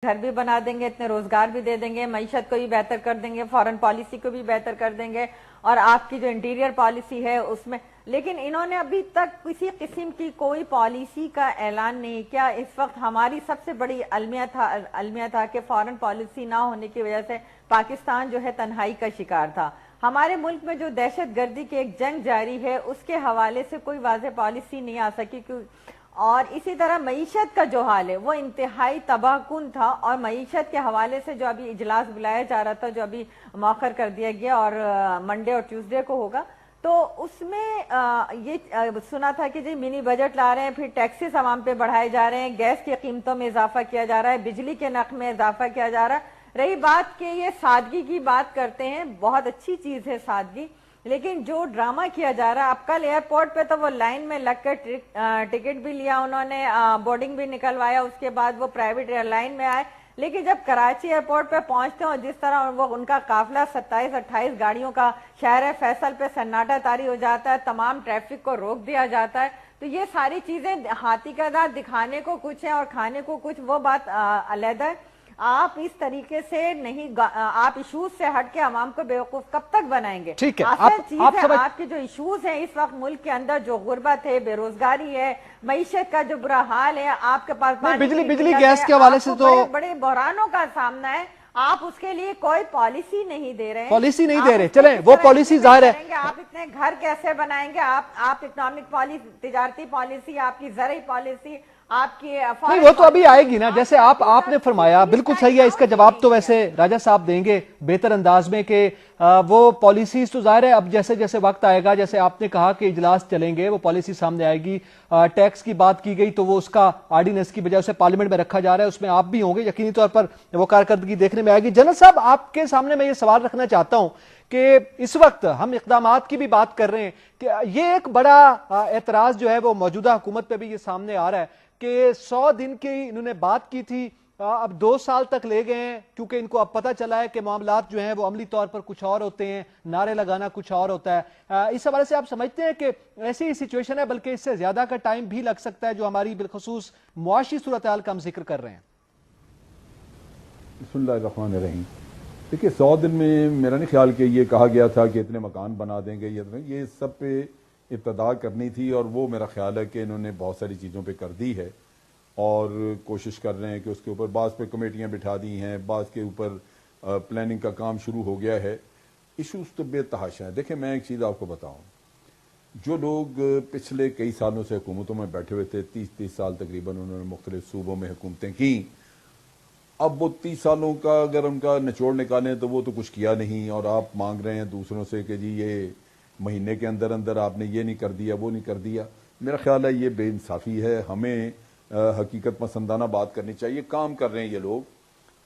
گھر بھی بنا دیں گے، اتنے روزگار بھی دے دیں گے، معیشت کو بھی بہتر کر دیں گے، فارن پالیسی کو بھی بہتر کر دیں گے، اور آپ کی جو انٹیریئر پالیسی ہے اس میں، لیکن انہوں نے ابھی تک کسی قسم کی کوئی پالیسی کا اعلان نہیں کیا۔ اس وقت ہماری سب سے بڑی المیہ تھا کہ فارن پالیسی نہ ہونے کی وجہ سے پاکستان جو ہے تنہائی کا شکار تھا۔ ہمارے ملک میں جو دہشت گردی کی ایک جنگ جاری ہے اس کے حوالے سے کوئی واضح پالیسی نہیں آ سکی، اور اسی طرح معیشت کا جو حال ہے وہ انتہائی تباہ کن تھا، اور معیشت کے حوالے سے جو ابھی اجلاس بلایا جا رہا تھا جو ابھی مؤخر کر دیا گیا اور منڈے اور ٹیوزڈے کو ہوگا، تو اس میں یہ سنا تھا کہ جی منی بجٹ لا رہے ہیں، پھر ٹیکسز عوام پہ بڑھائے جا رہے ہیں، گیس کی قیمتوں میں اضافہ کیا جا رہا ہے، بجلی کے نرخ میں اضافہ کیا جا رہا ہے۔ رہی بات کہ یہ سادگی کی بات کرتے ہیں، بہت اچھی چیز ہے سادگی، لیکن جو ڈرامہ کیا جا رہا ہے، اب کل ایئرپورٹ پہ تو وہ لائن میں لگ کر ٹکٹ بھی لیا انہوں نے، بورڈنگ بھی نکلوایا، اس کے بعد وہ پرائیویٹ ایئر لائن میں آئے، لیکن جب کراچی ایئرپورٹ پہ پہنچتے ہیں اور جس طرح وہ ان کا قافلہ 27-28 گاڑیوں کا شہر فیصل پہ سناٹا طاری ہو جاتا ہے، تمام ٹریفک کو روک دیا جاتا ہے، تو یہ ساری چیزیں ہاتھی کا دانت دکھانے کو کچھ ہے اور کھانے کو کچھ، وہ بات علیحدہ ہے۔ آپ اس طریقے سے نہیں، آپ ایشوز سے ہٹ کے عوام کو بیوقوف کب تک بنائیں گے؟ ٹھیک ہے، اصل چیز ہے آپ کے جو ایشوز ہیں اس وقت ملک کے اندر، جو غربت ہے، بے روزگاری ہے، معیشت کا جو برا حال ہے، آپ کے پاس بجلی گیس کے حوالے سے تو بڑے بحرانوں کا سامنا ہے، آپ اس کے لیے کوئی پالیسی نہیں دے رہے ہیں، پالیسی نہیں دے رہے۔ چلیں وہ پالیسی ظاہر ہے، آپ اتنے گھر کیسے بنائیں گے، آپ اکنامک پالیسی، تجارتی پالیسی، آپ کی زرعی پالیسی، آپ کی نہیں وہ تو ابھی آئے گی نا، جیسے آپ نے فرمایا بالکل صحیح ہے، اس کا جواب تو ویسے راجہ صاحب دیں گے بہتر انداز میں کہ وہ پالیسیز تو ظاہر ہے اب جیسے جیسے وقت آئے گا، جیسے آپ نے کہا کہ اجلاس چلیں گے وہ پالیسی سامنے آئے گی، ٹیکس کی بات کی گئی تو وہ اس کا آرڈیننس کی بجائے اسے پارلیمنٹ میں رکھا جا رہا ہے، اس میں آپ بھی ہوں گے، یقینی طور پر وہ کارکردگی دیکھنے میں آئے گی۔ جنرل صاحب آپ کے سامنے میں یہ سوال رکھنا چاہتا ہوں کہ اس وقت ہم اقدامات کی بھی بات کر رہے ہیں کہ یہ ایک بڑا اعتراض جو ہے وہ موجودہ حکومت پہ بھی یہ سامنے آ رہا ہے کہ 100 دن کی انہوں نے بات کی تھی، اب 2 سال تک لے گئے ہیں، کیونکہ ان کو اب پتہ چلا ہے کہ معاملات جو ہیں وہ عملی طور پر کچھ اور ہوتے ہیں، نعرے لگانا کچھ اور ہوتا ہے۔ اس حوالے سے آپ سمجھتے ہیں کہ ایسی ہی سچویشن ہے بلکہ اس سے زیادہ کا ٹائم بھی لگ سکتا ہے جو ہماری بالخصوص معاشی صورتحال کا ہم ذکر کر رہے ہیں؟ بسم اللہ الرحمن الرحیم۔ دیکھیے 100 دن میں میرا نہیں خیال کہ یہ کہا گیا تھا کہ اتنے مکان بنا دیں گے، یہ سب پہ ابتدا کرنی تھی، اور وہ میرا خیال ہے کہ انہوں نے بہت ساری چیزوں پہ کر دی ہے اور کوشش کر رہے ہیں کہ اس کے اوپر بعض پہ کمیٹیاں بٹھا دی ہیں، بعض کے اوپر پلاننگ کا کام شروع ہو گیا ہے۔ ایشوز تو بے تحاشا ہیں۔ دیکھیں میں ایک چیز آپ کو بتاؤں، جو لوگ پچھلے کئی سالوں سے حکومتوں میں بیٹھے ہوئے تھے، 30 سال تقریباً انہوں نے مختلف صوبوں میں حکومتیں کیں، اب وہ 30 سالوں کا اگر ان کا نچوڑ نکالیں تو وہ تو کچھ کیا نہیں، اور آپ مانگ رہے ہیں دوسروں سے کہ جی یہ مہینے کے اندر اندر آپ نے یہ نہیں کر دیا، وہ نہیں کر دیا۔ میرا خیال ہے یہ بے انصافی ہے، ہمیں حقیقت پسندانہ بات کرنی چاہیے۔ کام کر رہے ہیں یہ لوگ،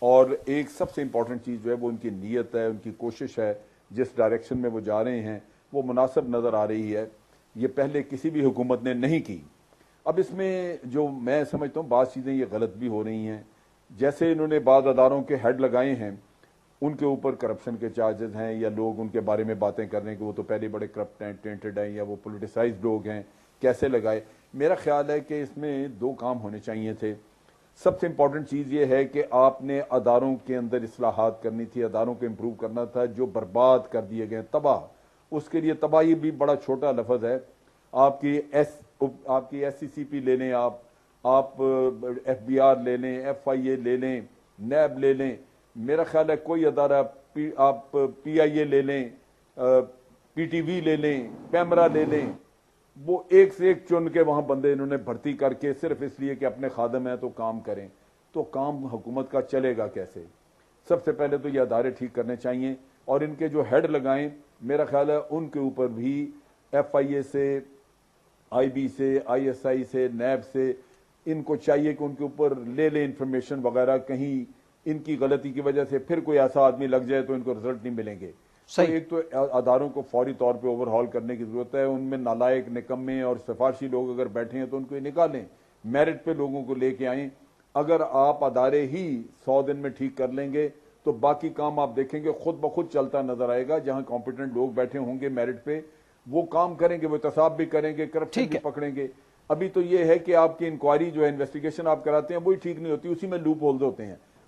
اور ایک سب سے امپورٹنٹ چیز جو ہے وہ ان کی نیت ہے، ان کی کوشش ہے، جس ڈائریکشن میں وہ جا رہے ہیں وہ مناسب نظر آ رہی ہے، یہ پہلے کسی بھی حکومت نے نہیں کی۔ اب اس میں جو میں سمجھتا ہوں بعض چیزیں یہ غلط بھی ہو رہی ہیں، جیسے انہوں نے بعض اداروں کے ہیڈ لگائے ہیں، ان کے اوپر کرپشن کے چارجز ہیں، یا لوگ ان کے بارے میں باتیں کر رہے ہیں کہ وہ تو پہلے بڑے کرپٹ ہیں، ٹینٹڈ ہیں، یا وہ پولیٹیسائزڈ لوگ ہیں، کیسے لگائے۔ میرا خیال ہے کہ اس میں 2 کام ہونے چاہیے تھے۔ سب سے امپورٹنٹ چیز یہ ہے کہ آپ نے اداروں کے اندر اصلاحات کرنی تھی، اداروں کو امپروو کرنا تھا، جو برباد کر دیے گئے، تباہ۔ اس کے لیے تباہی بھی بڑا چھوٹا لفظ ہے۔ آپ کی ایس سی سی پی لے لیں، آپ ایف بی آر لے لیں، ایف آئی اے لے لیں، نیب لے لیں، میرا خیال ہے کوئی ادارہ، آپ پی آئی اے لے لیں، پی ٹی وی لے لیں، پیمرا لے لیں، وہ ایک سے ایک چن کے وہاں بندے انہوں نے بھرتی کر کے صرف اس لیے کہ اپنے خادم ہیں تو کام کریں، تو کام حکومت کا چلے گا کیسے؟ سب سے پہلے تو یہ ادارے ٹھیک کرنے چاہیے، اور ان کے جو ہیڈ لگائیں میرا خیال ہے ان کے اوپر بھی ایف آئی اے سے، آئی بی سے، آئی ایس آئی سے، نیب سے، ان کو چاہیے کہ ان کے اوپر لے لیں انفارمیشن وغیرہ، کہیں ان کی غلطی کی وجہ سے پھر کوئی ایسا آدمی لگ جائے تو ان کو رزلٹ نہیں ملیں گے۔ تو ایک تو اداروں کو فوری طور پہ اوور ہال کرنے کی ضرورت ہے، ان میں نالائق، نکمے اور سفارشی لوگ اگر بیٹھے ہیں تو ان کو نکالیں، میرٹ پہ لوگوں کو لے کے آئیں۔ اگر آپ ادارے ہی 100 دن میں ٹھیک کر لیں گے تو باقی کام آپ دیکھیں گے خود بخود چلتا نظر آئے گا، جہاں کمپیٹنٹ لوگ بیٹھے ہوں گے میرٹ پہ وہ کام کریں گے، وہ احتساب بھی کریں گے، کرپشن بھی پکڑیں گے۔ ابھی تو یہ ہے کہ آپ کی انکوائری جو ہے، انویسٹیگیشن آپ کراتے ہیں وہی ٹھیک نہیں ہوتی، اسی میں لوپ ہولز ہوتے ہیں۔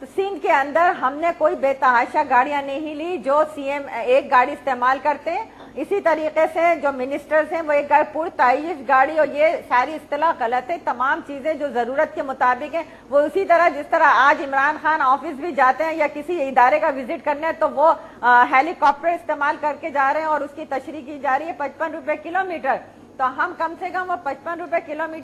تو سندھ کے اندر ہم نے کوئی بے تحاشا گاڑیاں نہیں لی جو CM ایک گاڑی استعمال کرتے ہیں. اسی طریقے سے جو منسٹرز ہیں وہ ایک پرتعیش گاڑی, اور یہ ساری اصطلاح غلط ہے. تمام چیزیں جو ضرورت کے مطابق ہیں وہ اسی طرح جس طرح آج عمران خان آفس بھی جاتے ہیں یا کسی ادارے کا وزٹ کرنا ہے تو وہ ہیلی کاپٹر استعمال کر کے جا رہے ہیں اور اس کی تشریح کی جا رہی ہے 55 روپے کلومیٹر. تو ہم کم سے کم وہ 55 روپے کلومیٹر